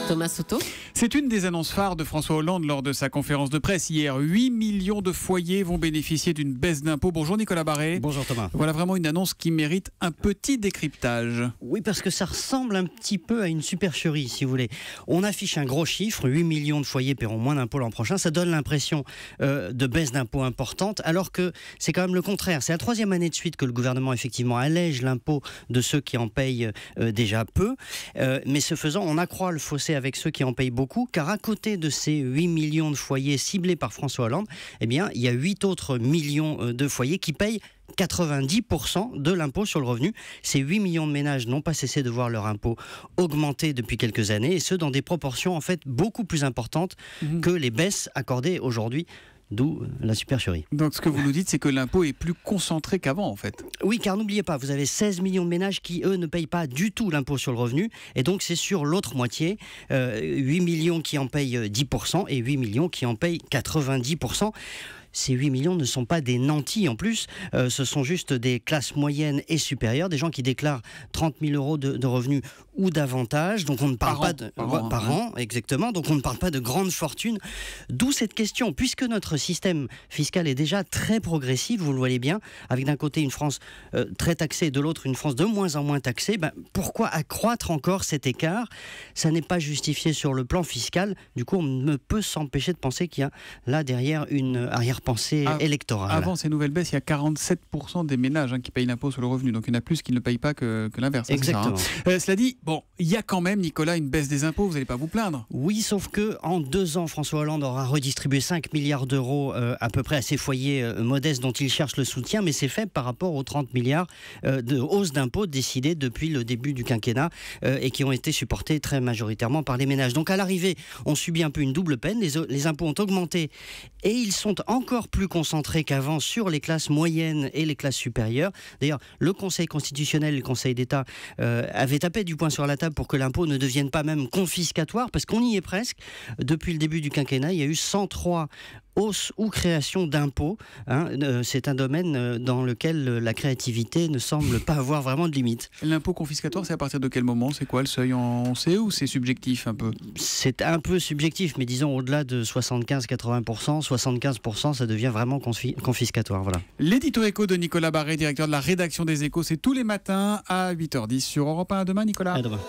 Thomas Soto. C'est une des annonces phares de François Hollande lors de sa conférence de presse hier. 8 millions de foyers vont bénéficier d'une baisse d'impôts. Bonjour Nicolas Barré. Bonjour Thomas. Voilà vraiment une annonce qui mérite un petit décryptage. Oui, parce que ça ressemble un petit peu à une supercherie, si vous voulez. On affiche un gros chiffre, 8 millions de foyers paieront moins d'impôts l'an prochain. Ça donne l'impression de baisse d'impôts importante, alors que c'est quand même le contraire. C'est la troisième année de suite que le gouvernement effectivement allège l'impôt de ceux qui en payent déjà peu. Mais ce faisant, on accroît le fossé avec ceux qui en payent beaucoup, car à côté de ces 8 millions de foyers ciblés par François Hollande, eh bien, il y a 8 autres millions de foyers qui payent 90% de l'impôt sur le revenu. Ces 8 millions de ménages n'ont pas cessé de voir leur impôt augmenter depuis quelques années, et ce dans des proportions en fait beaucoup plus importantes que les baisses accordées aujourd'hui. D'où la supercherie. Donc ce que vous nous dites, c'est que l'impôt est plus concentré qu'avant en fait. Oui, car n'oubliez pas, vous avez 16 millions de ménages qui, eux, ne payent pas du tout l'impôt sur le revenu. Et donc c'est sur l'autre moitié, 8 millions qui en payent 10% et 8 millions qui en payent 90%. Ces 8 millions ne sont pas des nantis en plus, ce sont juste des classes moyennes et supérieures, des gens qui déclarent 30 000 euros de revenus ou davantage. Donc on ne parle pas de par an, exactement. Donc on ne parle pas de grandes fortunes. D'où cette question, puisque notre système fiscal est déjà très progressif, vous le voyez bien, avec d'un côté une France très taxée, de l'autre une France de moins en moins taxée. Pourquoi accroître encore cet écart? Ça n'est pas justifié sur le plan fiscal. Du coup, on ne peut s'empêcher de penser qu'il y a là derrière une arrière-pensée électorale. Avant ces nouvelles baisses, il y a 47% des ménages qui payent l'impôt sur le revenu. Donc il y en a plus qui ne payent pas que l'inverse. Exactement. Cela dit, bon, il y a quand même, Nicolas, une baisse des impôts. Vous n'allez pas vous plaindre. Oui, sauf que en 2 ans, François Hollande aura redistribué 5 milliards d'euros à peu près à ces foyers modestes dont il cherche le soutien, mais c'est fait par rapport aux 30 milliards de hausse d'impôts décidées depuis le début du quinquennat et qui ont été supportés très majoritairement par les ménages. Donc à l'arrivée, on subit un peu une double peine. Les impôts ont augmenté et ils sont encore plus concentrés qu'avant sur les classes moyennes et les classes supérieures. D'ailleurs, le Conseil constitutionnel et le Conseil d'État avaient tapé du poing sur la table pour que l'impôt ne devienne pas même confiscatoire, parce qu'on y est presque. Depuis le début du quinquennat, il y a eu 103 hausse ou création d'impôts. C'est un domaine dans lequel la créativité ne semble pas avoir vraiment de limite. L'impôt confiscatoire, c'est à partir de quel moment? C'est quoi le seuil? On sait, ou c'est subjectif un peu? C'est un peu subjectif, mais disons au-delà de 75-80%, 75%, ça devient vraiment confiscatoire. Voilà. L'édito éco de Nicolas Barré, directeur de la rédaction des Échos, c'est tous les matins à 8h10 sur Europe 1. À demain, Nicolas. À demain.